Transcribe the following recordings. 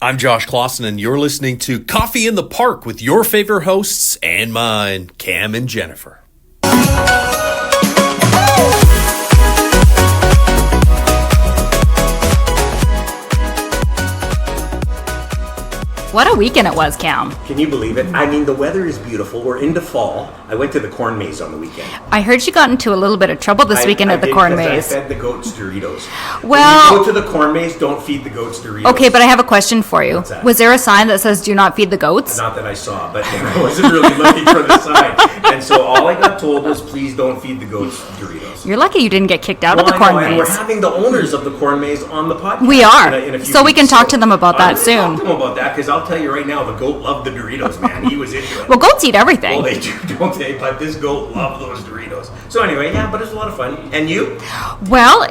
I'm Josh Classen, and you're listening to Coffee in the Park with your favorite hosts and mine, Cam and Jennifer. What a weekend it was, Cam. Can you believe it? I mean, the weather is beautiful. We're into fall. I went to the corn maze on the weekend. I heard you got into a little bit of trouble this weekend at the corn maze. I fed the goats Doritos. Well, when you go to the corn maze, don't feed the goats Doritos. Okay, but I have a question for you. What's that? Was there a sign that says "Do not feed the goats"? Not that I saw, but I wasn't really looking for the sign. And so all I got told was, please don't feed the goats Doritos. You're lucky you didn't get kicked out of the corn maze. And we're having the owners of the corn maze on the podcast. We are. In a few so we can weeks. talk to them about that soon. Talk to them about that, because I'll tell you right now, the goat loved the Doritos, man. He was into it. Well, goats eat everything. Well, they do, don't they? But this goat loved those Doritos. So anyway, yeah, but it was a lot of fun. And you? Well,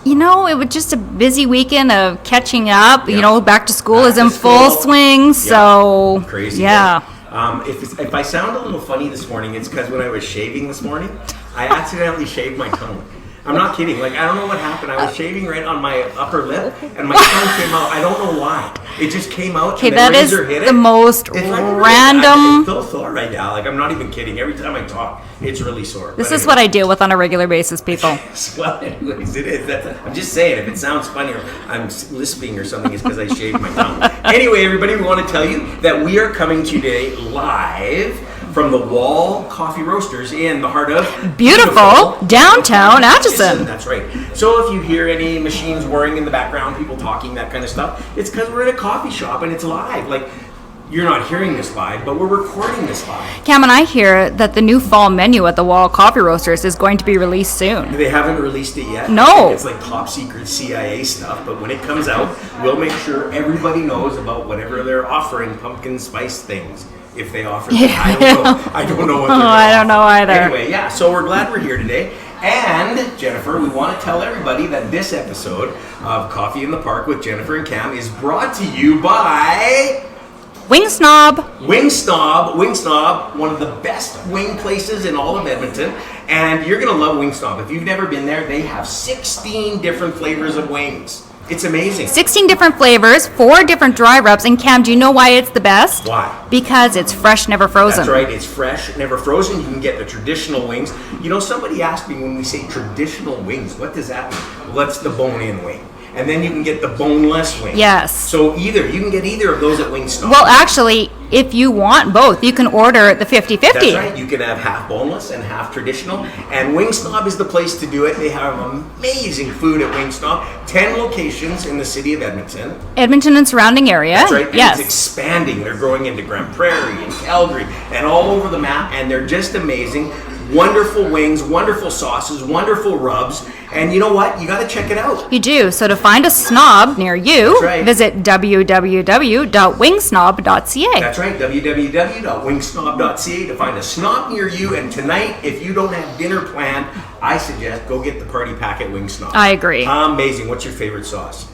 you know, it was just a busy weekend of catching up. Yeah. You know, back to school is in full swing. So, crazy. yeah. If I sound a little funny this morning, it's because when I was shaving this morning, I accidentally shaved my tongue. I'm not kidding. Like, I don't know what happened. I was shaving right on my upper lip, and my tongue came out. I don't know why. It just came out. Okay, and that is the most random. It's so sore right now. Like, I'm not even kidding. Every time I talk, it's really sore. This is what I deal with on a regular basis, people. Well, anyways, it is. I'm just saying, if it sounds funny or I'm lisping or something, it's because I shaved my tongue. Anyway, everybody, we want to tell you that we are coming today live from the Wall Coffee Roasters in the heart of beautiful downtown Atchison. That's right. So if you hear any machines whirring in the background, people talking, that kind of stuff, it's because we're in a coffee shop and it's live. Like, you're not hearing this live, but we're recording this live. Cam, and I hear that the new fall menu at the Wall Coffee Roasters is going to be released soon. They haven't released it yet. No. It's like top secret CIA stuff, but when it comes out, we'll make sure everybody knows about whatever they're offering, pumpkin spice things. If they offer them. Yeah. I don't know what they're I don't know either. Anyway, yeah, so we're glad we're here today. And, Jennifer, we want to tell everybody that this episode of Coffee in the Park with Jennifer and Cam is brought to you by Wing Snob, one of the best wing places in all of Edmonton. And you're going to love Wing Snob. If you've never been there, they have 16 different flavors of wings. It's amazing. 16 different flavors, 4 different dry rubs. And Cam, do you know why it's the best? Why? Because it's fresh, never frozen. That's right. It's fresh, never frozen. You can get the traditional wings. You know, somebody asked me when we say traditional wings, what does that mean? Well, that's the bone-in wing. And then you can get the boneless wing. Yes. So you can get either of those at Wingstop. Well, actually, if you want both, you can order the 50-50. That's right. You can have half boneless and half traditional. And Wingstop is the place to do it. They have amazing food at Wingstop. 10 locations in the city of Edmonton. Edmonton and surrounding area. That's right. And yes. It's expanding. They're growing into Grand Prairie and Calgary and all over the map. And they're just amazing. Wonderful wings, wonderful sauces, wonderful rubs. And you know what? You got to check it out. You do. So to find a snob near you, right. visit www.wingsnob.ca. That's right, www.wingsnob.ca to find a snob near you. And tonight, if you don't have dinner planned, I suggest go get the party pack at Wing Snob. I agree. Amazing. What's your favorite sauce?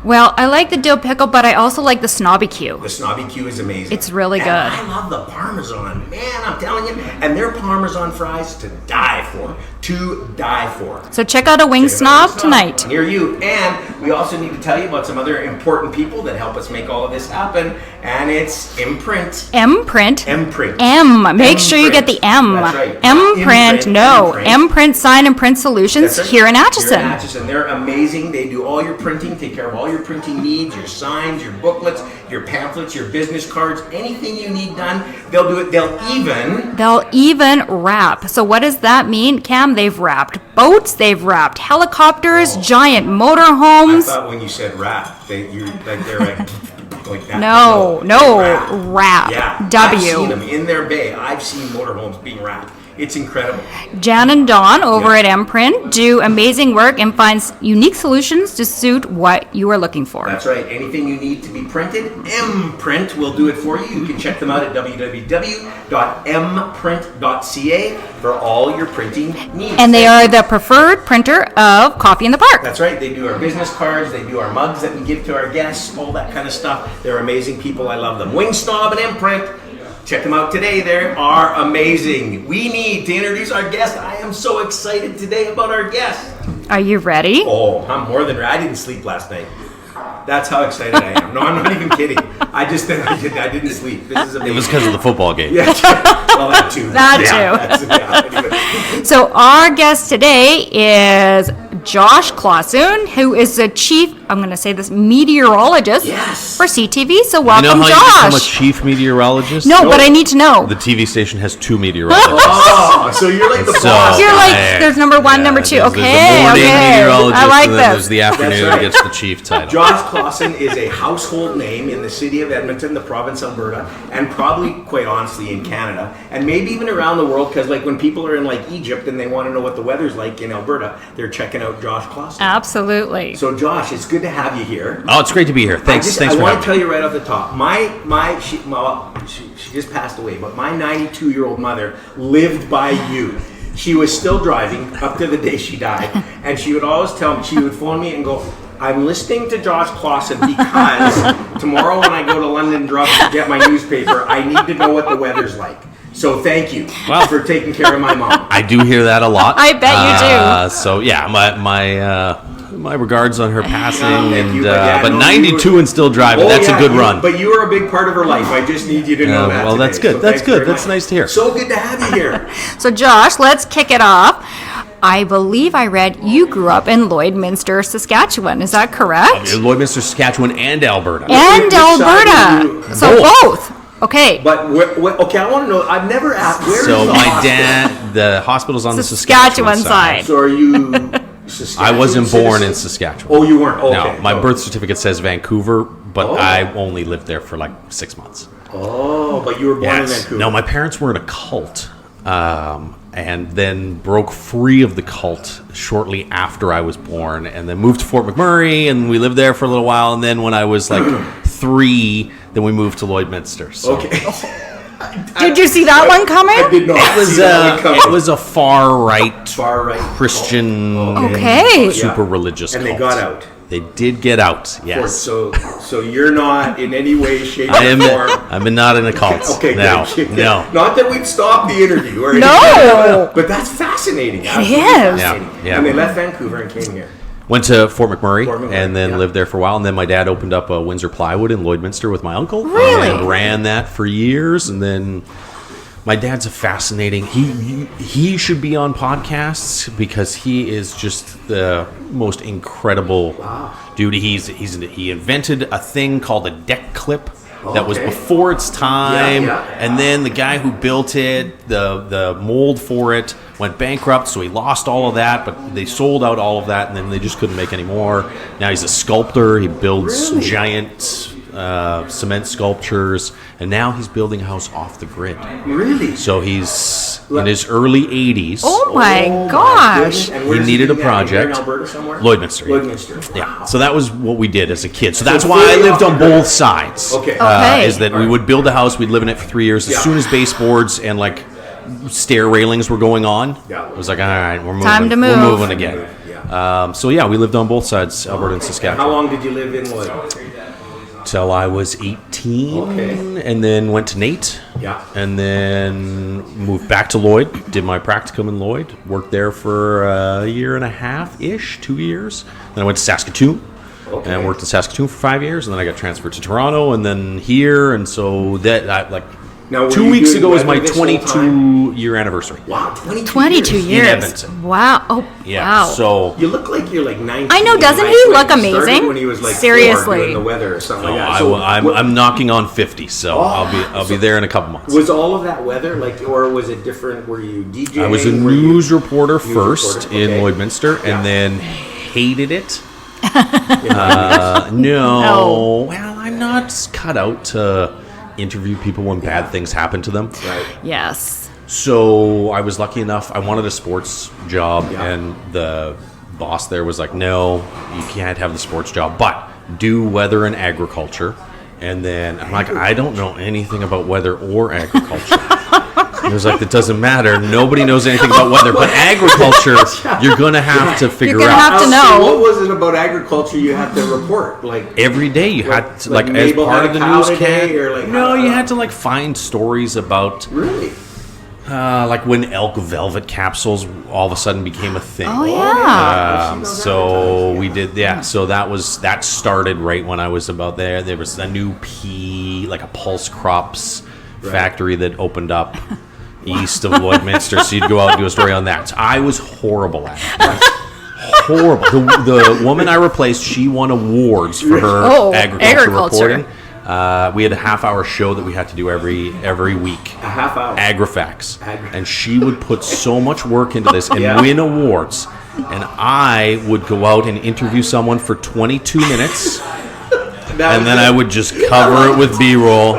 Well, I like the dill pickle, but I also like the snobby Q. The snobby Q is amazing. It's really good. I love the Parmesan. Man, I'm telling you. And their Parmesan fries to die for. To die for. So check out a Wing Snob tonight. Near you. And we also need to tell you about some other important people that help us make all of this happen. And it's Imprint. Imprint. Imprint. Make sure you get the M. That's right. Imprint. No. Imprint Sign and Print Solutions right. here in Atchison. Here in Atchison. They're amazing. They do all your printing, take care of all your printing needs, your signs, your booklets, your pamphlets, your business cards, anything you need done, they'll do it. They'll even wrap. So what does that mean, Cam? They've wrapped boats, they've wrapped helicopters, giant motorhomes. I thought when you said wrap, they're like that. No, wrap. Yeah, W. I've seen them in their bay. I've seen motorhomes being wrapped. It's incredible. Jan and Dawn over at Imprint do amazing work and finds unique solutions to suit what you are looking for. That's right. Anything you need to be printed, Imprint will do it for you. You can check them out at www.mprint.ca for all your printing needs. And they are the preferred printer of Coffee in the Park. That's right. They do our business cards. They do our mugs that we give to our guests, all that kind of stuff. They're amazing people. I love them. Wing Snob and Imprint. Check them out today. They are amazing. We need to introduce our guest. I am so excited today about our guest. Are you ready? Oh, I'm more than ready. I didn't sleep last night. That's how excited I am. No, I'm not even kidding. I didn't sleep. This is amazing. It was because of the football game. Yeah. Well, that too. Anyway. So our guest today is Josh Classen, who is the chief, I'm going to say this, meteorologist for CTV. So welcome, Josh. You know how Josh. you become a chief meteorologist? No, but I need to know. The TV station has 2 meteorologists. Oh, so you're like the boss. You're like, there's number 1, number 2. There's Okay, the morning meteorologist, I like and then this. there's the afternoon That's right. gets the chief title. Josh Classen is a household name in the city of Edmonton, the province of Alberta, and probably, quite honestly, in Canada, and maybe even around the world, because like when people are in like Egypt and they want to know what the weather's like in Alberta, they're checking out Josh Classen. Absolutely. So Josh, it's good to have you here. Oh, it's great to be here. Thanks for I want having to tell you right off the top. She just passed away, but my 92-year-old mother lived by you. She was still driving up to the day she died, and she would always tell me, she would phone me and go, I'm listening to Josh Classen because tomorrow when I go to London Drugs to get my newspaper, I need to know what the weather's like. So thank you for taking care of my mom. I do hear that a lot. I bet you do. So yeah, my regards on her passing, Thank you, but 92 and still driving. That's a good run. But you were a big part of her life. I just need you to know that. Well, today. that's good. So That's thanks very good. That's much. nice to hear. So good to have you here. So Josh, let's kick it off. I believe I read you grew up in Lloydminster, Saskatchewan. Is that correct? Lloydminster, Saskatchewan, and Alberta. And Which side Alberta. do you- So both. Okay. But okay, I want to know. I've never asked. Where So is the my hospital? dad, the hospital's on the Saskatchewan side. So are you? Saskatchewan I wasn't born in citizen? Saskatchewan. Oh, you weren't. Okay. No, my birth certificate says Vancouver, but Oh. I only lived there for like 6 months. Oh, but you were born in Vancouver. No, my parents were in a cult, and then broke free of the cult shortly after I was born, and then moved to Fort McMurray, and we lived there for a little while. And then when I was like 3, then we moved to Lloydminster. So. Okay. Did you see that one coming? I did not. It was a far right Christian, Okay. super religious and cult. they got out. They did get out. Yes. So you're not in any way, shape, I am. or form. I'm not in a cult. Okay, no, good. no. Not that we'd stop the interview or anything. No. But that's fascinating. It Absolutely is. fascinating. Yeah. And they left Vancouver and came here. Went to Fort McMurray, Fort McMurray, and then lived there for a while. And then my dad opened up a Windsor Plywood in Lloydminster with my uncle. Really? And ran that for years. And then my dad's a fascinating. He should be on podcasts because he is just the most incredible dude. He invented a thing called a deck clip. That was before its time, and then the guy who built it, the mold for it, went bankrupt, so he lost all of that, but they sold out all of that, and then they just couldn't make any more. Now he's a sculptor. He builds giant cement sculptures, and now he's building a house off the grid. Really? So he's in his early 80s. Oh my gosh. And He where's needed a doing that? Here project. in Alberta somewhere? Lloydminster. Lloydminster. Yeah, so that was what we did as a kid. So that's it's why I fully lived off on the grid. both sides. Okay. Okay. Is that we would build a house, we'd live in it for 3 years. As Yeah. soon as baseboards and like stair railings were going on, Yeah. it was like, all right, we're moving. Time to move. We're moving again. Yeah. So yeah, we lived on both sides, Alberta and Saskatchewan, How long did you live in Lloyd? till I was 18, Okay. and then went to NAIT. Yeah. And then moved back to Lloyd, did my practicum in Lloyd, worked there for a year and a half-ish, 2 years. Then I went to Saskatoon, and I worked in Saskatoon for 5 years, and then I got transferred to Toronto, and then here, and so that, Now, were 2 you weeks doing ago was my weather this whole 22-year anniversary. Wow, 22 22 years. Edmonton. Wow. Oh, Yeah, wow. so... You look like you're like 19. I know, doesn't when he when look started amazing? When he was like 4 Seriously. doing the weather or something like that. I, So I'm knocking on 50, so I'll be there in a couple months. was all of that weather like, or was it different? Were you DJing? I was a Were you- news reporter first reporter, in okay. Lloydminster, Yeah. and then hated it. No. No, well, I'm not cut out to interview people when bad things happen to them. Right. Yes. So I was lucky enough. I wanted a sports job, Yeah. and the boss there was like, "No, you can't have the sports job, but do weather and agriculture." And then I'm like, "I don't know anything about weather or agriculture." It was like, "That doesn't matter. Nobody knows anything about weather, but agriculture, you're gonna have to figure gonna out." have to So know. what was it about agriculture you had to report? Like Every day you had to, like as Mabel part had of the a cow newscast. today, or like No, how- you had to like find stories about Really? Like when elk velvet capsules all of a sudden became a thing. Oh, yeah. So we did, so that started right when I was about there. There was a new pea, like a pulse crops factory that opened up east of Lloydminster. So you'd go out and do a story on that. So I was horrible at it. Horrible. The woman I replaced, she won awards for her agriculture reporting. We had a half-hour show that we had to do every week. A half hour. Agrifacts. And she would put so much work into this and win awards. And I would go out and interview someone for 22 minutes. And then I would just cover it with B-roll.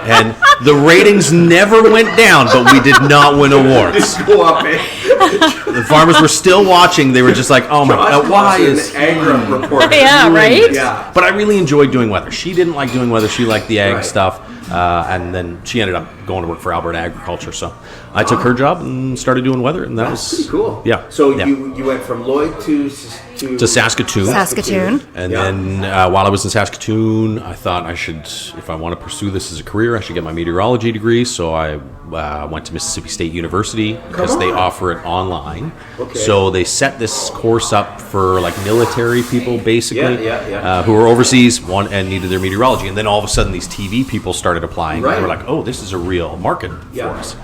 And the ratings never went down, but we did not win awards. Just go up, man. The farmers were still watching. They were just like, "Oh my God, why is Agri reporter?" Yeah, right? Yeah. But I really enjoyed doing weather. She didn't like doing weather. She liked the ag stuff. And then she ended up going to work for Alberta Agriculture. So I took her job and started doing weather, and that's pretty cool. Yeah. So you went from Lloyd to Saskatoon. And then while I was in Saskatoon, I thought I should, if I want to pursue this as a career, I should get my meteorology degree. So I went to Mississippi State University because they offer it online. Okay. So they set this course up for like military people, basically, Yeah. who were overseas and needed their meteorology. And then all of a sudden, these TV people started applying. Right. And they were like, "Oh, this is a real market for us."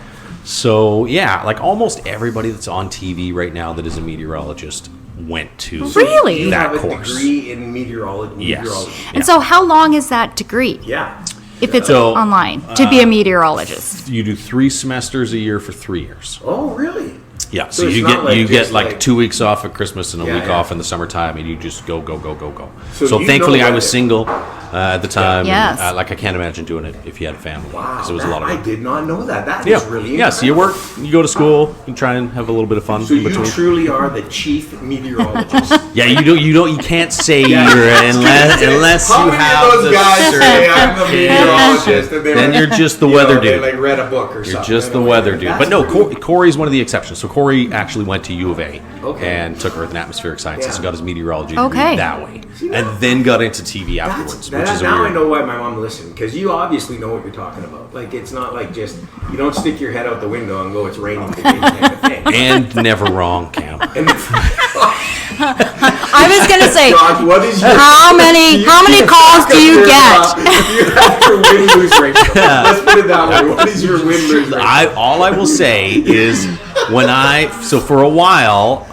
So like almost everybody that's on TV right now that is a meteorologist went to Really? You that have a course. degree in meteorology. Yes. And so how long is that degree? Yeah. If it's So, online, to be a meteorologist. You do 3 semesters a year for 3 years. Oh, really? Yeah, So so it's you not get like like just 2 weeks off at Christmas and a week yeah. off in the summertime, and you just go. So So you thankfully, know I was that- single at the time. Yes. And, like I can't imagine doing it if you had a family. Wow. Because it was a lot of I work. did not know that. That is Yeah, really yeah. So you work, you go to school, you try and have a little bit of fun So in you between. truly are the chief meteorologist. Yeah, you can't say you're unless How you many have of those the guys say I'm the meteorologist? And Then you're just the weather dude. They like read a book or something. You're just the You know, weather like, dude. that's But no, pretty- Corey's one of the exceptions. So Corey actually went to U of A Okay. and took Earth and Atmospheric Sciences and got his meteorology Okay. degree that way. And then got into TV afterwards, which is now weird. I know why my mom listened, because you obviously know what you're talking about. Like, it's not like just, you don't stick your head out the window and go, it's raining today kind of thing. And never wrong, Cam. And I was gonna say, Josh, what is your, how many calls do you get? You have your win-lose ratio. Let's put it that way. What is your win-lose ratio? All I will say is so for a while,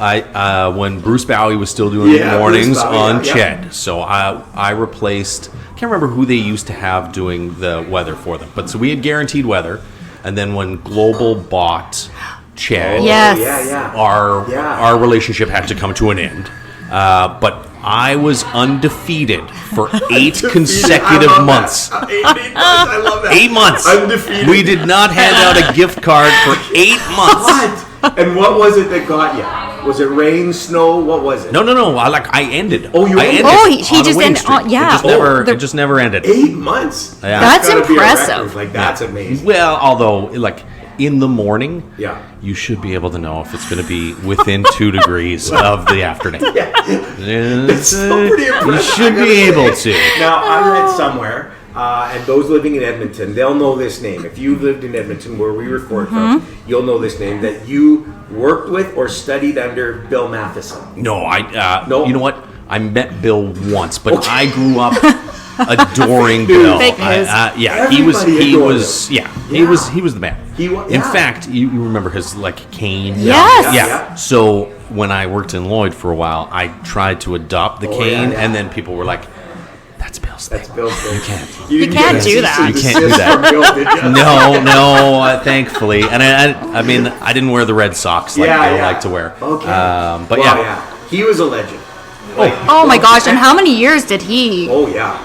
when Bruce Bowie was still doing Yeah, mornings Bruce Bowie, on yeah. Ched, so I replaced. I can't remember who they used to have doing the weather for them, but so we had guaranteed weather, and then when Global bought Ched, Yes. Yeah. our relationship had to come to an end. But I was undefeated for 8 consecutive I love months. that. 8 months. I love that. 8 months. Undefeated. We did not hand out a gift card for 8 months. What? And what was it that got you? Was it rain, snow? What was it? No. I ended. Oh, you I ended? Oh, he on a just winning ended- streak. yeah. It just never ended. 8 months. Yeah. That's gotta be a impressive. record. Like, that's amazing. Well, although like in the morning, Yeah. you should be able to know if it's going to be within 2 degrees of the afternoon. It's still pretty impressive. You should I gotta be able say. to. Now, I read somewhere, and those living in Edmonton, they'll know this name. If you've lived in Edmonton, where we record from, you'll know this name, that you worked with or studied under Bill Matheson. No, No? You know what? I met Bill once, but I grew up adoring Bill. Fake news. He was Everybody he was the man. In fact, you remember his like cane. Yes. Yeah. So when I worked in Lloyd for a while, I tried to adopt the cane, yeah. and then people were like, "That's Bill's thing." That's Bill's thing. You can't. You can't do that. You can't do that. No, thankfully. And I mean, I didn't wear the red socks like Bill liked to wear. Okay. But yeah. He was a legend. Oh my gosh! And how many years did he Oh, yeah.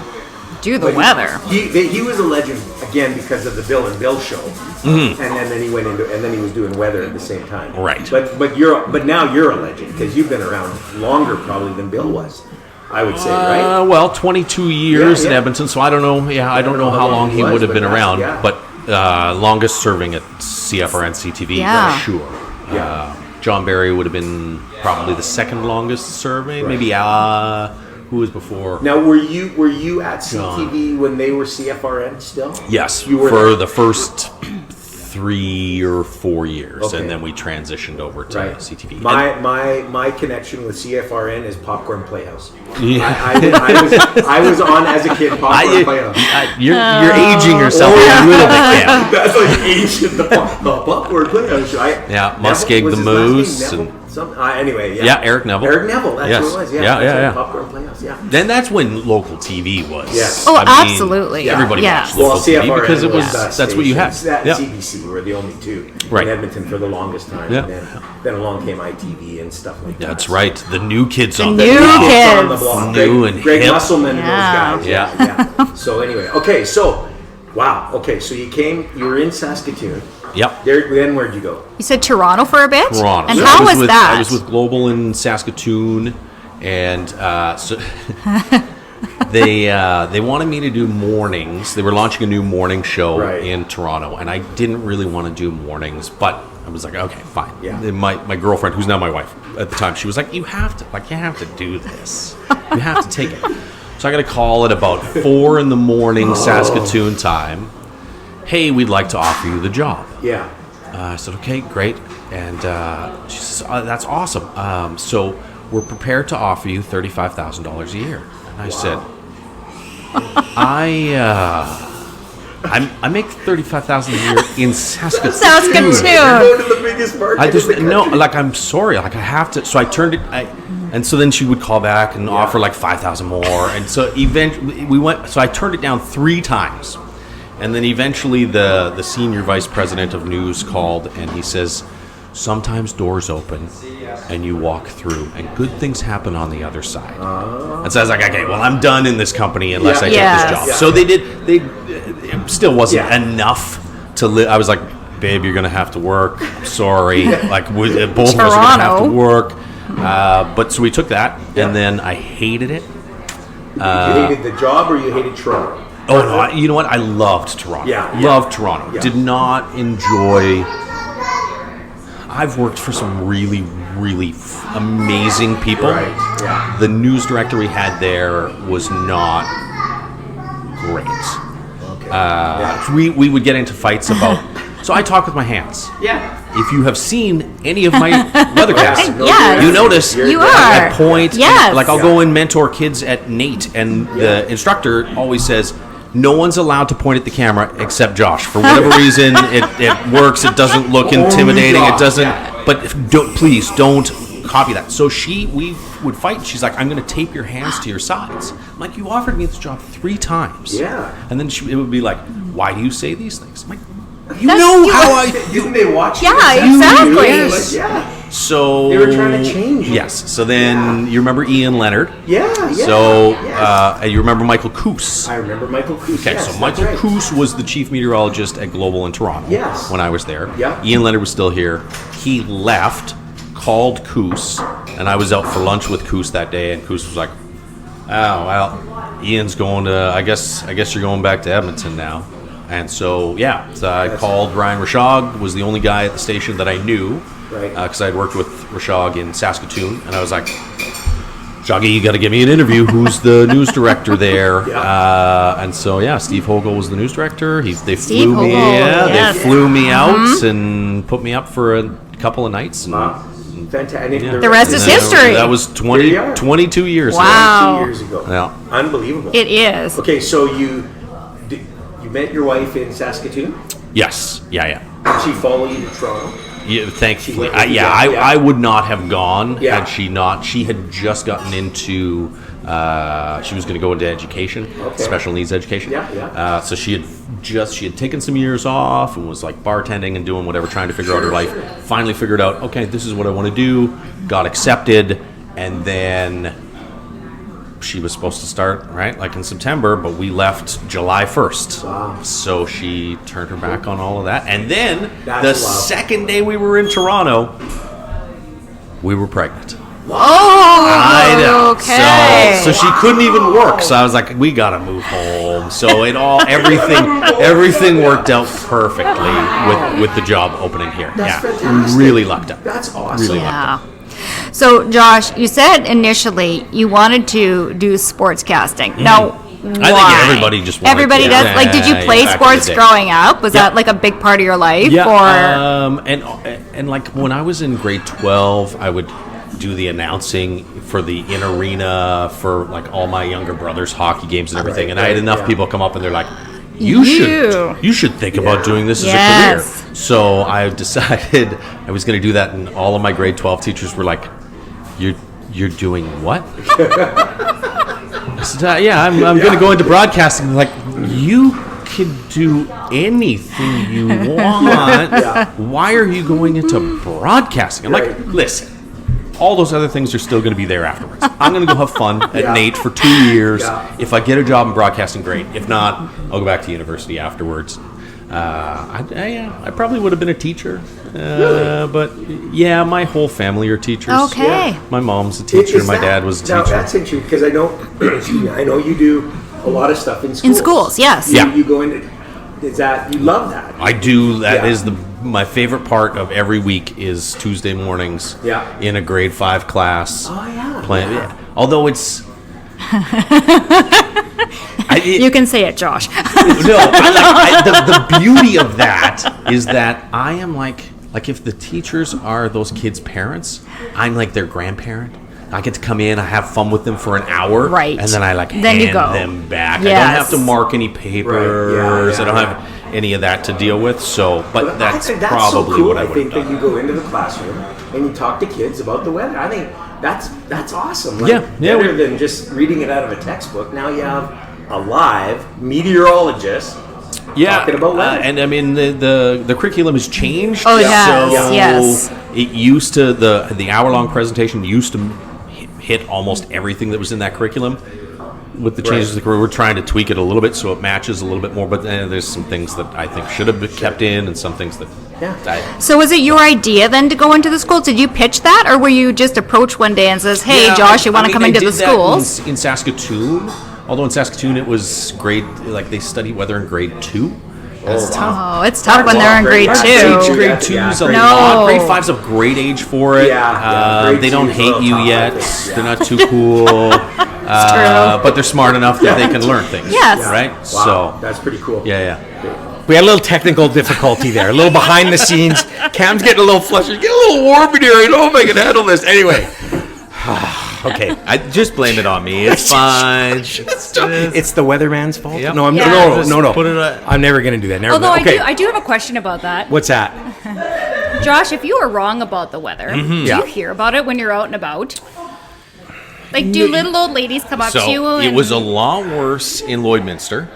do the But weather? He was a legend again because of the Bill and Bill show, and then he went into and then he was doing weather at the same time. Right. But now you're a legend because you've been around longer probably than Bill was. I would say, right? Well, 22 years in Yeah. Edmonton, so I don't know. Yeah, I don't know how long he would have been around, but longest serving at CFRN CTV, Yeah. for sure. Yeah. John Barry would have been probably the second longest serving. Right. Maybe who was before? Now, were you at CTV when they were CFRN still? Yes, You were for there. the first 3 or 4 years, Okay. and then we transitioned over to Right. CTV. My connection with CFRN is Popcorn Playhouse. Yeah. I was on as a kid Popcorn Playhouse. You're aging yourself a little bit, Cam. That's like ancient. The Popcorn Playhouse. Yeah, Muskeg was the his last name Moose Neville? Anyway, yeah. Yeah, Eric Neville. Eric Neville, that's Yes. who it was. Yeah, Yeah, that's yeah, right, yeah. Popcorn Playhouse, yeah. Then that's when local TV was. Yes. Oh, I mean, absolutely. Everybody Yeah. watched local TV CFRN because it was that that's what you had. station. That Yeah. CBC were the only two Right. in Edmonton for the longest time. Yeah. And then along came ITV and stuff like that. That's right. The new kids on new the block. kids. On the block. New and Greg hip. Musselman and Yeah. those guys. Yeah. Yeah. So anyway, okay, so wow, okay, so you were in Saskatoon. Yep. Then where'd you go? You said Toronto for a bit? Toronto. And So how I was with, that? I was with Global in Saskatoon, and so they wanted me to do mornings. They were launching a new morning show Right. in Toronto, and I didn't really want to do mornings, but I was like, okay, fine. Yeah. Then my girlfriend, who's now my wife at the time, she was like, you have to do this. You have to take it. So I got a call at about 4 in the morning Saskatoon time. Hey, we'd like to offer you the job. Yeah. I said, okay, great. And she says, that's awesome. So we're prepared to offer you $35,000 a year. And I said, I make $35,000 a year in Saskatoon. Saskatoon. Go to the biggest market I just in the no, country. like I'm sorry, like I have to. So I turned it, and so then she would call back and offer like 5,000 more, and so eventually we went. So I turned it down 3 times, and then eventually the senior vice president of news called, and he says, sometimes doors open, and you walk through, and good things happen on the other side. And so I was like, okay, well I'm done in this company unless I take Yes. this job. Yeah. So it still wasn't Yeah. enough to live. I was like, babe, you're gonna have to work. I'm sorry, like both of us are gonna have to Toronto. work. But so we took that, and then I hated it. You hated the job or you hated Toronto? Oh no! You know what? I loved Toronto. Yeah, yeah. Loved Toronto. Yeah. Did not enjoy. I've worked for some really, really amazing people. Right, yeah. The news director we had there was not great. Okay. We would get into fights about. So I talk with my hands. Yeah. If you have seen any of my weathercasts, Yes. you notice You I are. point. Yes. Like I'll go and mentor kids at NAIT, and the instructor always says, no one's allowed to point at the camera except Josh. For whatever reason, it works. It doesn't look Only intimidating. It Josh, doesn't. yeah. But please don't copy that. So we would fight. She's like, I'm going to tape your hands to your sides. I'm like, you offered me this job 3 times. Yeah. And then it would be like, why do you say these things? I'm like, you That's- know you- how I. Didn't they watch Yeah, you? exactly. Yes. Yeah. So They were trying to change you. Yes. So then you remember Ian Leonard. Yeah. So yes. and you remember Michael Koos. I remember Michael Coos. Okay, yes, so that's Michael right. Koos was the chief meteorologist at Global in Toronto. Yes. When I was there. Yeah. Ian Leonard was still here. He left, called Koos, and I was out for lunch with Koos that day, and Koos was like, "Oh well, Ian's going to. I guess you're going back to Edmonton now." And so so I called Ryan Rashog, was the only guy at the station that I knew, Right. Because I had worked with Rashog in Saskatoon, and I was like, Shoggy, you got to give me an interview. Who's the news director there? Yeah. And so Steve Hogle was the news director. They Steve flew me, Hogle, yes. they flew me out and put me up for a couple of nights. And, Fantastic. yeah. The rest is And history. That was There you are. 22 years Wow. 2 years ago. Yeah. Unbelievable. It is. Okay, so you met your wife in Saskatoon. ago. Yes. Yeah. Did she follow you to Toronto? Yeah, thankfully. She went with you, I would not have gone Yeah. had she not. She had just gotten into. She was going to go into education, Okay. special needs education. Yeah. So she had taken some years off and was like bartending and doing whatever, trying to figure out her life. Finally figured out, okay, this is what I want to do. Got accepted, and then she was supposed to start like in September, but we left July 1st. Wow. So she turned her back on all of that, and then That's the wild. second day we were in Toronto, we were pregnant. Oh, I know. okay. So she couldn't even work. So I was like, we gotta move home. So everything worked out perfectly with the job opening here. That's yeah, fantastic. we really lucked out. That's awesome. Really Yeah. So, Josh, you said initially you wanted to do sportscasting. Now, I think everybody just wanted Everybody to. does. Yeah, Like, did you play back in the sports day. growing up? Was that like a big part of your life? Yeah. Or And like when I was in grade 12, I would do the announcing for the in arena for like all my younger brothers' hockey games and everything. And I had enough people come up and they're like, you should think about doing this as a Yes. career. So I decided I was going to do that, and all of my grade 12 teachers were like, you're doing what? I said, yeah, I'm going to go into broadcasting. Like, you can do anything you want. Why are you going into broadcasting? I'm like, listen, all those other things are still going to be there afterwards. I'm going to go have fun at NAIT for 2 years. If I get a job in broadcasting, great. If not, I'll go back to university afterwards. I probably would have been a teacher. But yeah, my whole family are teachers. Okay. Yeah. My mom's a teacher. My dad was a teacher. Now, that's interesting because I know, excuse me, I know you do a lot of stuff in schools. in schools, yes. Yeah. You go into, is that, you love that? I do. That Yeah. is my favorite part of every week is Tuesday mornings. Yeah. In a grade 5 class. Oh, yeah. Playing. Yeah. Although it's. You can say it, Josh. The beauty of that is that I am like if the teachers are those kids' parents, I'm like their grandparent. I get to come in, I have fun with them for an hour, Right. and then I Then you hand go. them back. Yes. I don't have to mark any papers. Right. Yeah, I don't yeah. have any of that to deal with. So, but that's I think probably so cool. what I I would think have that done. you go into the classroom and you talk to kids about the weather. I think that's awesome. Like, Yeah, better than just reading it out of a textbook. Now you have a live meteorologist talking about weather. and I mean the curriculum has changed. Oh, it has, So yes. it used to the hour-long presentation used to hit almost everything that was in that curriculum. With the changes, we're trying to tweak it a little bit so it matches a little bit more. But there's some things that I think should have been kept in, and some things that. So was it your idea then to go into the school? Did you pitch that, or were you just approached one day and says, "Hey, Yeah, Josh, you want to I come mean, into I the did that schools?" in Saskatoon? Although in Saskatoon it was they study weather in grade 2. That's tough. Oh, it's tough when they're in grade Teach 2. grade Grade 2's a grade lot. No. Grade 5's a great age for it. Grade They don't 2's a hate little you tough, I yet. think. Yeah. They're not too cool. But they're smart enough that they can learn things. Yes. Right? Wow, So, that's pretty cool. yeah. We had a little technical difficulty there, a little behind the scenes. Cam's getting a little flustered, get a little warm in here. I don't know if I can handle this. Anyway, okay. I just blame it on me. It's fine. It's the weatherman's fault. Yep. No, I'm Yeah. no. Put it. I'm never gonna do that. Never. Although okay. I do have a question about that. What's that? Josh, if you are wrong about the weather, do Yeah. you hear about it when you're out and about? Like, do little old ladies come up to you? So it And, was a lot worse in Lloydminster.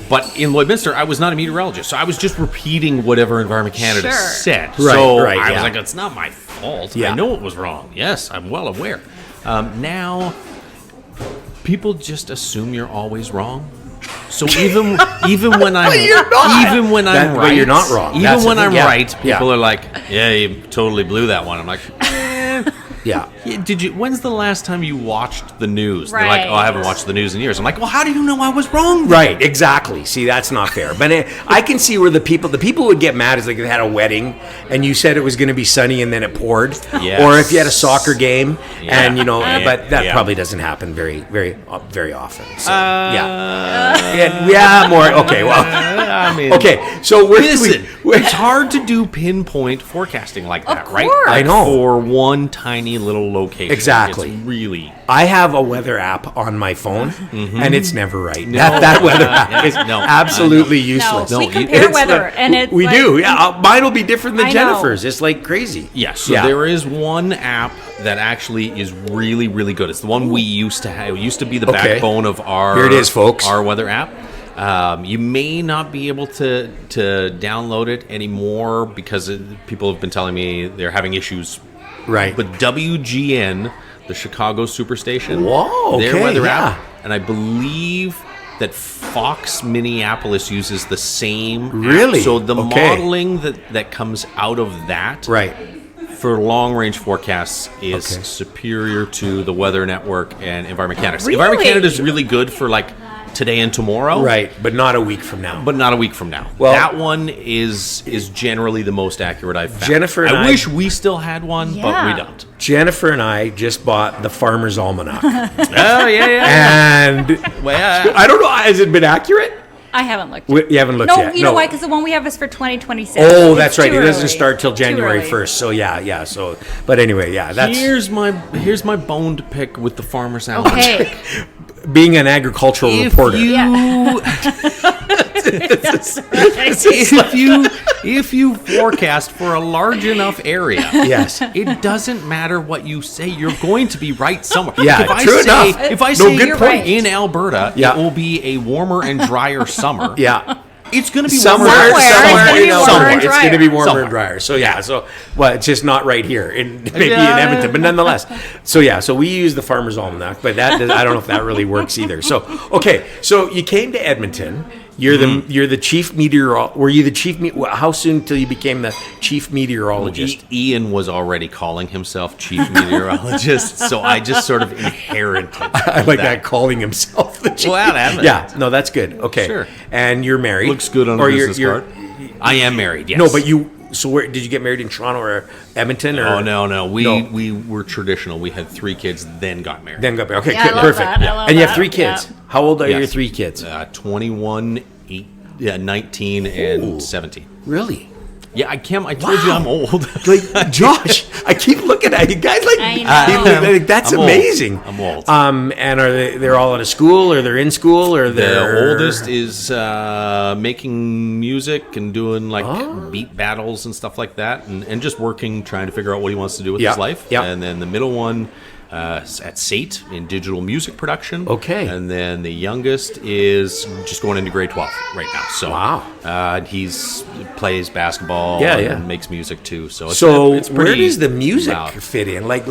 But in Lloydminster, I was not a meteorologist, so I was just repeating whatever Environment Canada Sure. said. Right, so right, I yeah. was like, it's not my fault. Yeah. I know it was wrong. Yes, I'm well aware. Now, people just assume you're always wrong. So even when I'm even when I'm But right, you're not wrong. Even That's the when thing, I'm yeah. right, people Yeah. are like, "Yeah, you totally blew that one." I'm like, Yeah. Did you? When's the last time you watched the news? They're like, Right. "Oh, I haven't watched the news in years." I'm like, "Well, how do you know I was wrong?" Right, exactly. See, that's not fair. But I can see where the people would get mad is like they had a wedding and you said it was going to be sunny and then it poured. Yes. Or if you had a soccer game Yeah. and but that Yeah. probably doesn't happen very often. So, yeah, more. Okay, well, I mean, okay. So Listen, it's hard to do pinpoint forecasting like that, right? course. I know. For one tiny little location. Exactly. It's really. I have a weather app on my phone, and it's never right. That weather app is No. absolutely No, useless. we you- compare It's weather, like- and it's we like, do. Yeah, mine will be different than I know. Jennifer's. It's like crazy. Yeah, so there is one app that actually is really, really good. It's the one we used to have. It used to be the Okay. backbone of our. Here it is, folks. Our weather app. You may not be able to download it anymore because people have been telling me they're having issues. Right. But WGN, the Chicago Superstation, Whoa, their okay, weather yeah. app, and I believe that Fox Minneapolis uses the same app. Really? So the Okay. modeling that comes out of that Right. for long-range forecasts is Okay. superior to the Weather Network and Environment Canada. Really? Environment Canada is really good for like today and tomorrow. Right, but not a week from now. But not a week from now. Well- that one is generally the most accurate I've found. Jennifer and I- wish we still had one, but Yeah. we don't. Jennifer and I just bought the Farmer's Almanac. Oh, yeah. And Well, I don't know, has it been accurate? I haven't looked. You haven't looked No, yet? you know why? Because the one we have is for 2026. Oh, It's that's right. too It doesn't early. start till Too January early. 1st. So yeah. So, but anyway, yeah, that's here's my bone to pick with the Farmer's Almanac. Okay. being an agricultural reporter. If you forecast for a large enough area, Yes. it doesn't matter what you say. You're going to be right somewhere. Yeah, if I true say, enough. If I No, say good point. in Alberta, Yeah. it will be a warmer and drier summer. Yeah. It's going to be Somewhere, warmer. Somewhere, it's gonna be in warmer Alberta, and it's going to be drier. warmer Somewhere. and drier. So yeah, well, it's just not right here, maybe in Yeah. Edmonton, but nonetheless. So yeah, so we use the Farmer's Almanac, but I don't know if that really works either. So okay, so you came to Edmonton. You're the chief meteorologist. Were you the chief? How soon till you became the chief meteorologist? Ian was already calling himself chief meteorologist, so I just sort of inherited. I like that calling himself the chief. Well, that Yeah, no, that's good. Okay, Sure. And you're married. Looks good on a Or business card. I am married. Yes. No, but you. So where did you get married in Toronto or Edmonton? Or Oh no. We No. were traditional. We had 3 kids, then got married. Then got married. Okay, Yeah, good, I love perfect. that. I love And you have that. 3 kids. Yeah. How old are your Yes. 3 kids? 21, 19, and 17. Really? Yeah, I told you I'm old. Like Josh, I keep looking at you guys. Like, I know. that's I'm old. amazing. I'm old. And are they're all out of school, or they're in school, or they're The oldest is making music and doing like beat battles and stuff like that, and just working, trying to figure out what he wants to do with Yeah, his life. yeah. And then the middle one is at SAIT in digital music production. Okay. And then the youngest is just going into grade 12 right now. So Wow. he's plays basketball. Yeah, and yeah. makes music too. So it's where pretty does the music loud. fit in? Like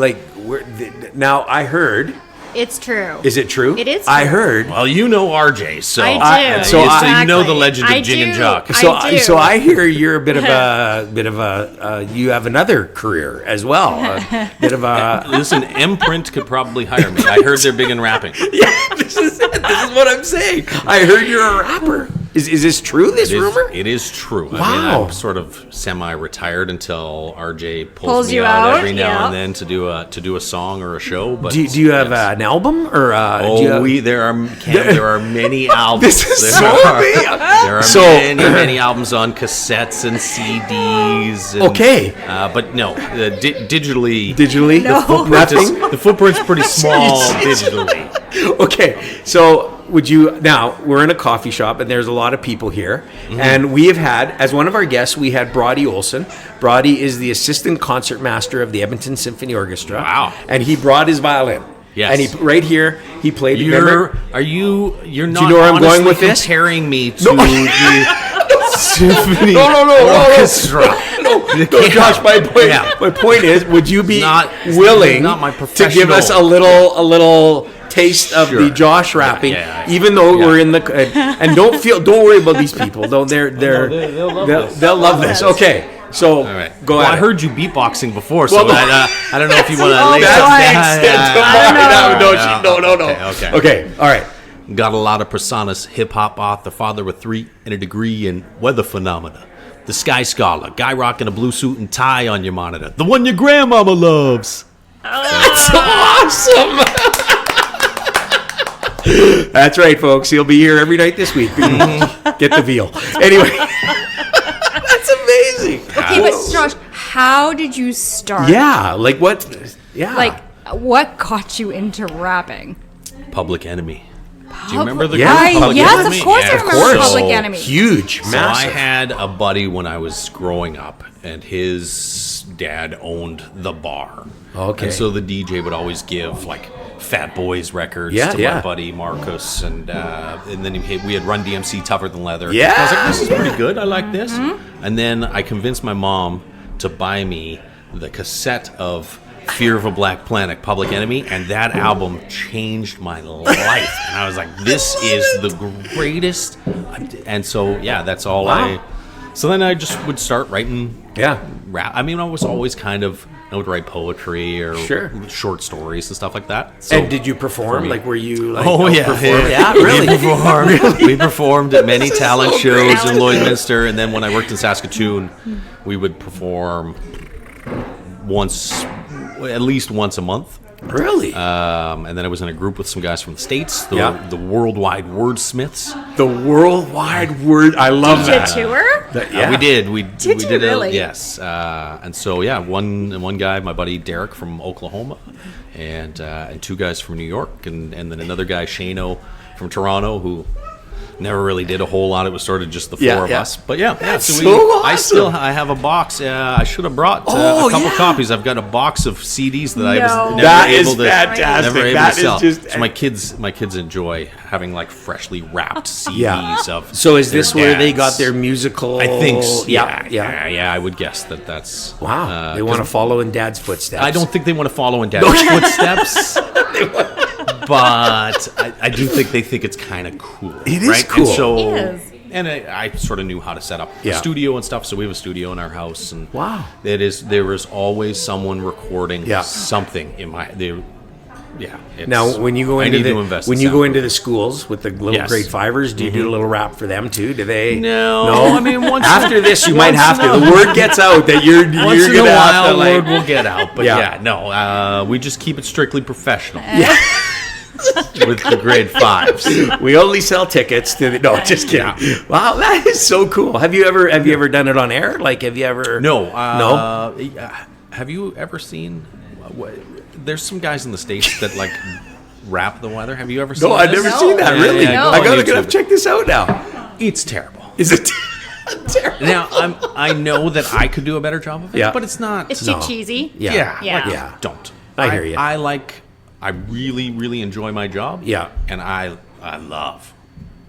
now I heard. It's true. Is it true? It is I true. heard. Well, you know RJ, so I do. so you know the Exactly. legend of I Jing and do. Jock. I do. So I hear you're a bit of a you have another career as well. A bit of a Listen, Imprint could probably hire me. I heard they're big in rapping. yeah. This is it. This is what I'm saying. I heard you're a rapper. Is this true? This rumor? It is true. I mean, Wow. I'm sort of semi-retired until RJ pulls Pulls me you out out, every now yeah. and then to do a song or a show. But Do you have yes. an album or? Do you have, there are many albums. This is there so are, big. There are So- many albums on cassettes and CDs. And, Okay. But no, digitally. digitally? No. Nothing. The footprint's pretty small Jeez. digitally. Okay, so would you now? We're in a coffee shop, and there's a lot of people here, and we have had as one of our guests, we had Brody Olson. Brody is the assistant concertmaster of the Edmonton Symphony Orchestra. Wow. And he brought his violin. Yes. And he right here he played. remember? You're not you know where I'm going honestly with this? comparing me to the symphony No. orchestra. No, Josh. My point is, would you be Not- willing not my to give us a little taste of the Sure. Josh rapping, Yeah. even though Yeah. we're in the and don't worry about these people. Though they'll love this. Okay, so All right. go Well, ahead. I heard you beatboxing before, so Well, I don't know if you want to all lay that's some the down. extent of Okay. Okay, all right. Got a lot of personas, hip hop author, father with 3 and a degree in weather phenomena. The Sky Scholar, guy rocking a blue suit and tie on your monitor. The one your grandmama loves. That's awesome. That's right, folks. He'll be here every night this week. Get the veal. Anyway, that's amazing. Okay, but Josh, how did you start? Yeah, like what? Yeah, Like, what got you into rapping? Public Enemy. Do you remember the Yeah, group Public yes, Enemy? of course I Yeah, remember so- Public Enemy. huge, So massive. I had a buddy when I was growing up, and his dad owned the bar. Okay. And so the DJ would always give like Fat Boys records Yeah, to yeah. my buddy Marcus, and then we had Run DMC, Tougher Than Leather. Yeah. I was like, this is pretty good. I like this. And then I convinced my mom to buy me the cassette of Fear of a Black Planet, Public Enemy, and that album changed my life. And I was like, this is the greatest. And so, yeah, that's all Wow. So then I just would start writing Yeah. rap. I mean, I was always kind of I would write poetry or short stories and stuff like that. So, and did you perform? Like, were you like? Oh yeah, perform? yeah, really. We performed at many talent shows in Lloydminster, and then when I worked in Saskatoon, we would perform at least once a month. Really? And then I was in a group with some guys from the States, the Worldwide Wordsmiths. The Worldwide Word. I love Did that. you tour? We did. We Did you did really? Yes. And so one guy, my buddy Derek from Oklahoma, and two guys from New York, and then another guy Shano from Toronto, who never really did a whole lot. It was sort of just the four of us. But That's so awesome. I have a box. I should have brought a couple copies. I've got a box of CDs that I was never That able is to fantastic. never able That to is sell. just- So my kids enjoy having like freshly wrapped CDs of. So is this their where they dads. got their musical? I think so. Yeah. I would guess that's Wow. They want to follow in Dad's footsteps. I don't think they want to follow in Dad's footsteps, but I do think they think it's kind of cool. It is right? cool. And so, It is. and I sort of knew how to set up a studio and stuff. So we have a studio in our house, and Wow. there is always someone recording Yeah. something in my. Now, when you go into the schools with the little Yes. grade fivers, do you do a little rap for them too? Do they? No. I mean, once After this, you might once have in to. The word gets out that you're once in a gonna have while, to like. word will get out. But Yeah. we just keep it strictly professional. With the grade fives. We only sell tickets to the. No, just kidding. Yeah. Wow, that is so cool. Have you ever done it on air? Like, have you ever? No. No? Have you ever seen? There's some guys in the States that like rap the weather. Have you ever seen? No, I've this? never seen that. Yeah, Really? yeah, go I on gotta YouTube. check this out now. It's terrible. Is it terrible? Now I know that I could do a better job of it, Yeah. but it's not. It's too cheesy. Yeah. Yeah. Don't. I hear you. I really, really enjoy my job. Yeah. And I love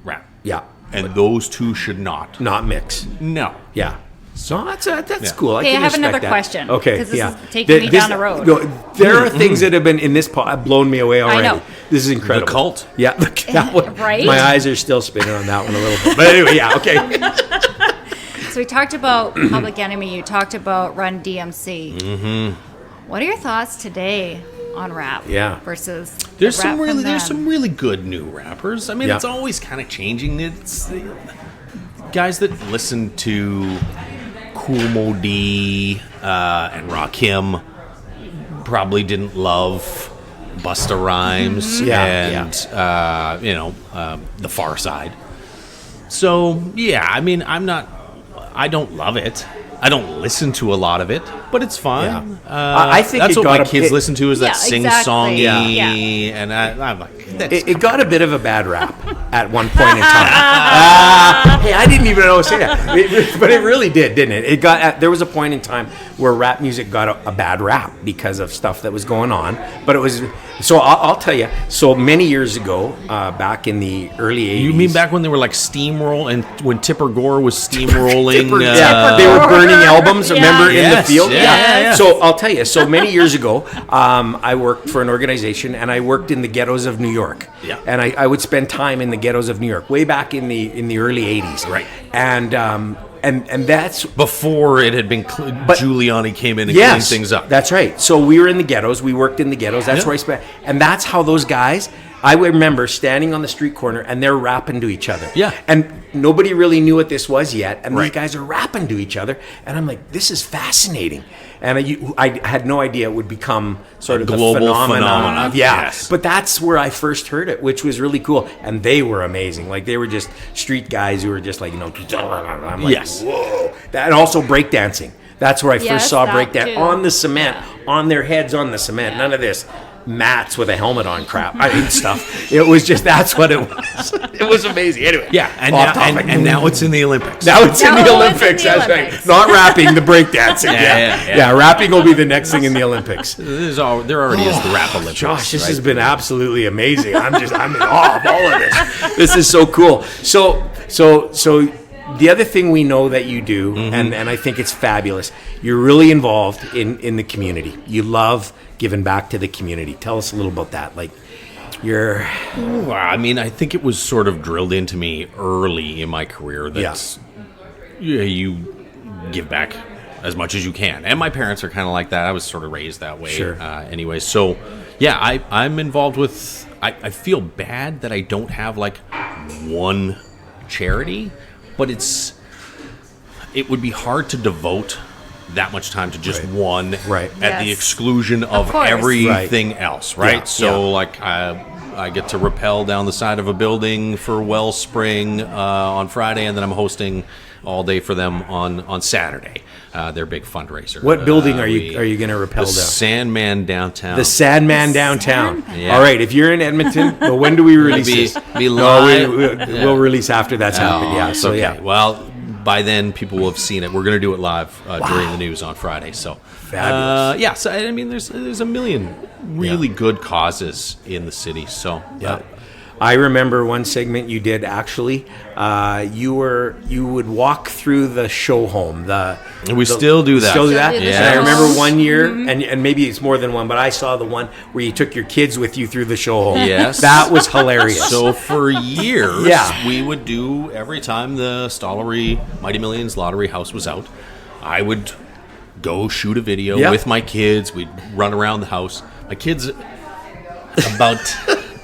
rap. Yeah. And those two should not. Not mix. No. Yeah. So that's Yeah. cool. Okay, I can have respect another that. question, Okay, 'cause this yeah. is taking me down the road. No, there are things that have been in this pod blown me away already. know. This is incredible. The cult. Yeah, that one. Right? My eyes are still spinning on that one a little bit. But anyway, yeah, okay. So we talked about Public Enemy. You talked about Run DMC. Mm-hmm. What are your thoughts today on rap? Yeah. Versus There's the rap from there's then? some really good new rappers. I mean, Yeah. it's always kind of changing. It's guys that listen to Kool Moe Dee and Rakim probably didn't love Busta Rhymes Yeah, and The Far Side. So yeah, I mean, I don't love it. I don't listen to a lot of it, but it's fine. I think that's it what my got a- kids it- listen to is that Yeah, sing-songy, exactly. Yeah. and I'm like, that's It got a bit of a bad rap at one point in time. Hey, I didn't even know to say that, but it really did, didn't it? It got. There was a point in time where rap music got a bad rap because of stuff that was going on. But it was. So I'll tell you. So many years ago, back in the early '80s. You mean back when they were like steamroll and when Tipper Gore was steamrolling? Yeah, they were burning albums. Remember in the Yes, field? yeah. So I'll tell you. So many years ago, I worked for an organization, and I worked in the ghettos of New York. Yeah. And I would spend time in the ghettos of New York, way back in the early '80s. Right. And that's. Before it had been, Giuliani came in and Yes, cleaned things up. That's right. So we were in the ghettos. We worked in the ghettos. That's where I spent. And that's how those guys. I remember standing on the street corner and they're rapping to each other. Yeah. And nobody really knew what this was yet. And these Right. guys are rapping to each other. And I'm like, this is fascinating. And I had no idea it would become sort of global the phenomenon. phenomenon. Yeah. Yes. But that's where I first heard it, which was really cool. And they were amazing. Like they were just street guys who were just like, I'm like, Yes. whoa. And also breakdancing. That's where I Yes, first saw that breakdance too. on the cement, on their heads on the cement. None of this mats with a helmet on crap. I mean stuff. It was just that's what it was. It was amazing. Anyway, Yeah, and off topic. now it's in the Olympics. Now it's in Now the it's in Olympics. the That's Olympics. right. Not rapping, the breakdancing. Yeah. Rapping will be the next thing in the Olympics. There already is the rap Olympics. Josh, this right? has been absolutely amazing. I'm in awe of all of this. This is so cool. So the other thing we know that you do, and I think it's fabulous, you're really involved in the community. You love giving back to the community. Tell us a little about that. Like, you're... Well, I mean, I think it was sort of drilled into me early in my career that you give back as much as you can. And my parents are kind of like that. I was sort of raised that way. Sure. Anyway, so yeah, I'm involved with. I feel bad that I don't have like one charity, but it would be hard to devote that much time to just one Right. at the Yes. exclusion of course. everything else, right? Yeah. So like I get to rappel down the side of a building for Wellspring on Friday, and then I'm hosting all day for them on Saturday. Their big fundraiser. What building are you going to rappel the down? Sandman downtown. The Sandman downtown. Sandman. Yeah. All right, if you're in Edmonton, well, when do we release this? be No, live. we'll release after that's happened. Yeah, it's so okay. yeah. Well, by then people will have seen it. We're going to do it live during the news on Friday. So Fabulous. yeah. So I mean, there's a million really good causes in the city. So Yeah. I remember one segment you did actually. You would walk through the show home. We still do that. Still do that. Still do the And I show remember home. one year, and maybe it's more than one, but I saw the one where you took your kids with you through the show home. Yes. That was hilarious. So for years, Yeah. we would do every time the Stollery Mighty Millions Lottery house was out, I would go shoot a video Yeah. with my kids. We'd run around the house. My kids, about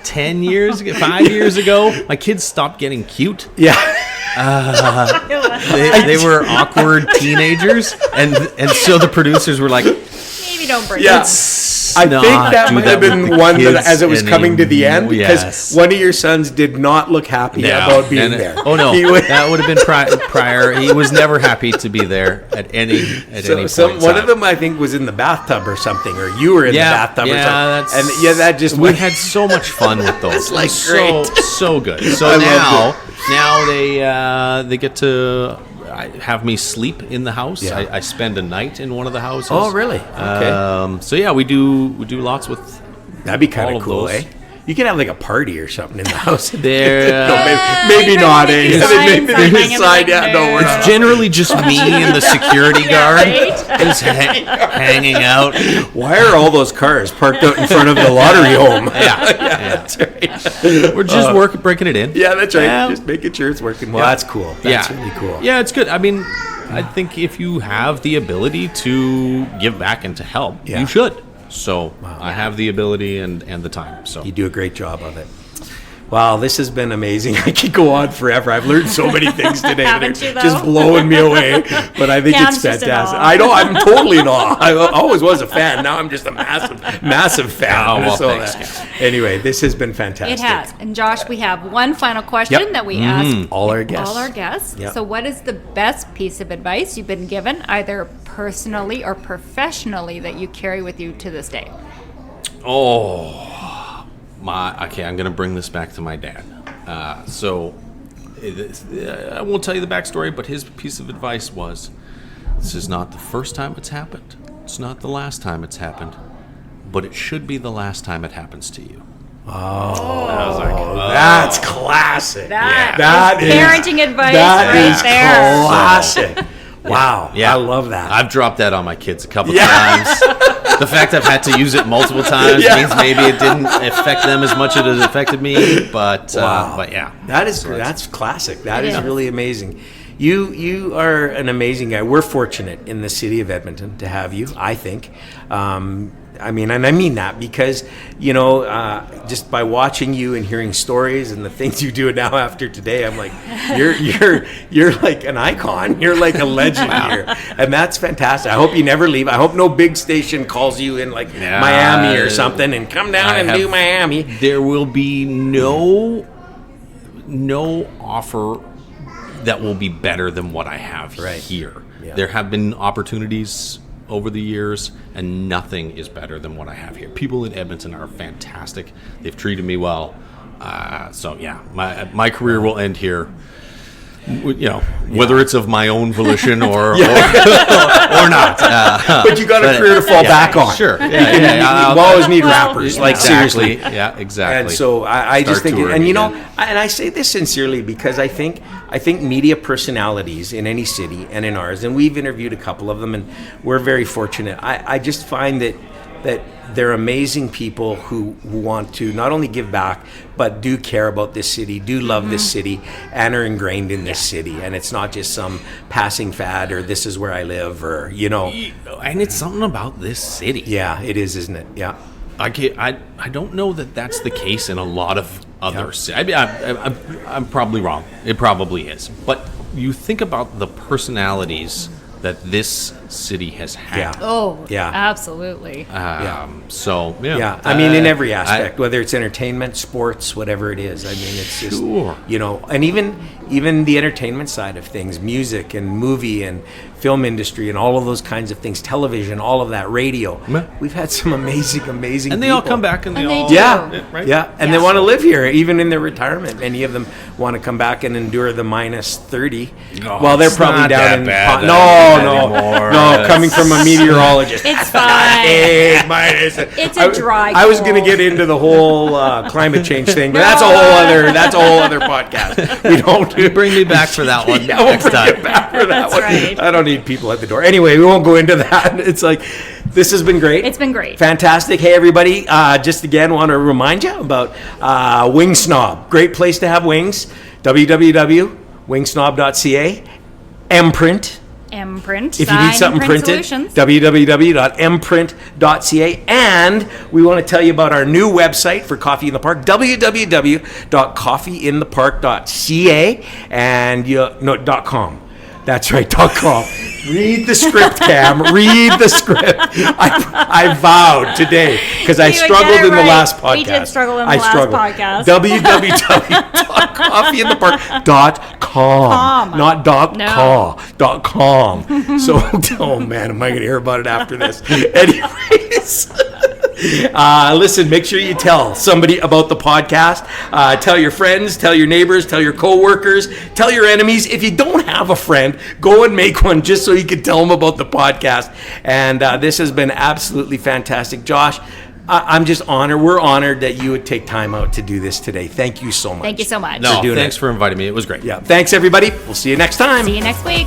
5 years ago, my kids stopped getting cute. Yeah. They were awkward teenagers, and so the producers were like, Maybe don't bring Yeah. it. I think that do might have with been the one that kids as it was coming to the end, because Yes. one of your sons did not look happy No. about being And- there. Oh no, He was- that would have been prior. He was never happy to be there at any point. One of them, I think, was in the bathtub or something, or you were in the bathtub or something. And yeah, that just we went. had so much fun with those. It's like so good. So I now loved they get to have me sleep in the house. Yeah. I spend a night in one of the houses. Oh, really? Okay. So yeah, we do lots with. That'd be kind all of of cool, those. eh? You can have like a party or something in the house. There, No, maybe not, eh? Maybe Maybe sign the hanging side, like yeah, no, we're there. not. generally just me and the security guard just hanging out. Why are all those cars parked out in front of the lottery home? Yeah. That's right. We're just breaking it in. Yeah, that's right. Yeah. Just making sure it's working. Well, that's cool. That's really cool. Yeah, it's good. I mean, I think if you have the ability to give back and to help, Yeah. you should. So I have the ability and the time. So You do a great job of it. Wow, this has been amazing. I could go on forever. I've learned so many things today that are Haven't you, though? just blowing me away. But I think Cam's it's just in fantastic. awe. I know, I'm totally in awe. I always was a fan. Now I'm just a massive fan. Oh, well, So, thanks, anyway, this has been fantastic. It has. And Josh, we have one final question Yep. that we ask All our guests. all our guests. Yep. So, what is the best piece of advice you've been given, either personally or professionally, that you carry with you to this day? okay, I'm going to bring this back to my dad. I won't tell you the backstory, but his piece of advice was, this is not the first time it's happened. It's not the last time it's happened. But it should be the last time it happens to you. I was like, That's classic. That is parenting advice That right is there. classic. Wow. Yeah. I love that. I've dropped that on my kids a couple times. The fact I've had to use it multiple times means maybe it didn't affect them as much as it affected me. But yeah, That's classic. That is is. really amazing. You are an amazing guy. We're fortunate in the city of Edmonton to have you, I think. I mean that because, just by watching you and hearing stories and the things you do now after today, I'm like, you're like an icon. You're like a legend here. And that's fantastic. I hope you never leave. I hope no big station calls you in like Miami or something and come down do Miami. There will be no offer that will be better than what I have here. Yeah. There have been opportunities over the years, and nothing is better than what I have here. People in Edmonton are fantastic. They've treated me well. So yeah, my career will end here. Whether it's of my own volition or not. But you got a career to fall back on. Sure. You always need rappers. Like Exactly. seriously. Yeah, exactly. And so I just Start think, touring again. and I say this sincerely because I think media personalities in any city and in ours, and we've interviewed a couple of them, and we're very fortunate. I just find that that they're amazing people who want to not only give back, but do care about this city, do love this city, and are ingrained in this city. And it's not just some passing fad or this is where I live or, you know. And it's something about this city. Yeah, it is, isn't it? Yeah. I don't know that that's the case in a lot of other cities. I'm probably wrong. It probably is. But you think about the personalities that this city has had. Yeah. Oh, Yeah. absolutely. So, yeah. Yeah, I mean, in every aspect, whether it's entertainment, sports, whatever it is. I mean, it's just, Sure. you know, and even the entertainment side of things, music and movie and film industry and all of those kinds of things, television, all of that, radio. Yeah. We've had some amazing And they all people. come back and they And they all... do. Yeah, right? yeah, and they want to live here, even in their retirement. Many of them want to come back and endure the minus 30. Oh, Well, they're it's probably not down that in bad no, anymore. coming from a meteorologist. It's fine. Hey, minus. It's a dry I was going to cold. get into the whole climate change thing, but that's a whole other podcast. We don't You bring me back for that one Yeah, we'll next bring time. it back for that That's one. right. I don't need people at the door. Anyway, we won't go into that. It's like, this has been great. It's been great. Fantastic. Hey, everybody. Just again, want to remind you about Wing Snob. Great place to have wings. www.wingsnob.ca. Mprint. Mprint. If you need something printed, Solutions. www.mprint.ca. And we want to tell you about our new website for Coffee in the Park, www.coffeeinthepark.ca and .com. That's right, .com. Read the script, Cam. Read the script. I vowed today because I You get struggled it in the right. last podcast. We did struggle in the I last struggled. podcast. www.coffeeinthepark.com. Not No. .com. So, oh man, am I going to hear about it after this? Anyways. Listen, make sure you tell somebody about the podcast. Tell your friends, tell your neighbors, tell your coworkers, tell your enemies. If you don't have a friend, go and make one just so you can tell them about the podcast. And this has been absolutely fantastic. Josh, I'm just honored. We're honored that you would take time out to do this today. Thank you so much. Thank you so much. No, doing thanks it. for inviting me. It was great. Yeah. Thanks, everybody. We'll see you next time. See you next week.